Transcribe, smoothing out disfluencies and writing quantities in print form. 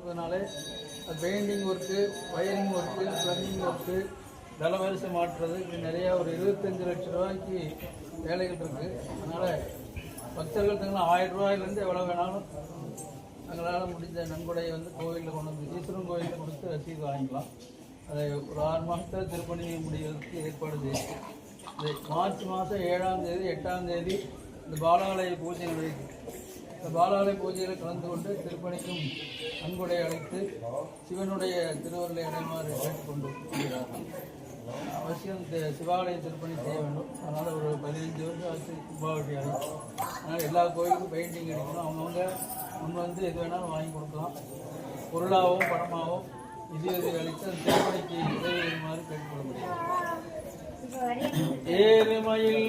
கொடுத்ததுனாலே painting work, wiring work, plumbing work, தளவரிசை மாற்றுறது, இப்படி நிறையா ஒரு 25 லட்சம் ரூபாய்க்கு வேலைகள் இருக்குது. அதனால் பக்தர்கள் தங்களாம் 1000 ரூபாயிலேருந்து எவ்வளோ வேணாலும் தங்களால் முடிஞ்ச நன்கொடையை கோவிலில் கொண்டு வந்து ஈஸ்வரன் கோவிலில் கொடுத்து ரசீது வாங்கிக்கலாம். அதை ஒரு 6 மாதத்தில் திருப்பணி முடிவதற்கு ஏற்பாடு செய்யுது. இந்த மார்ச் மாதம் 7ஆம் தேதி 8ஆம் தேதி இந்த பாலாலய பூஜை நடைபெறும். இந்த பாலாலய பூஜையில் கலந்து கொண்டு திருப்பணிக்கும் நன்கொடை அழைத்து சிவனுடைய திருவருளை அடைமாறு கேட்டுக்கொண்டு வருகிறார்கள். அவசியம் இந்த சிவாலய திருப்பணி செய்ய வேண்டும். அதனால் ஒரு 15 வருஷம் ஆச்சு கும்பாவட்டி அழைக்கும். அதனால் எல்லா கோயிலுக்கும் பெயிண்டிங் அடிக்கணும். அவங்கவுங்க முன் வந்து எது வேணாலும் வாங்கி கொடுக்கலாம். பொருளாகவும் பணமாகவும் நிதி உதவி அளித்து அந்த திருப்பணிக்கு உதவி வருமாறு கேட்டுக்கொள்ள முடியும். ஏறுமயில்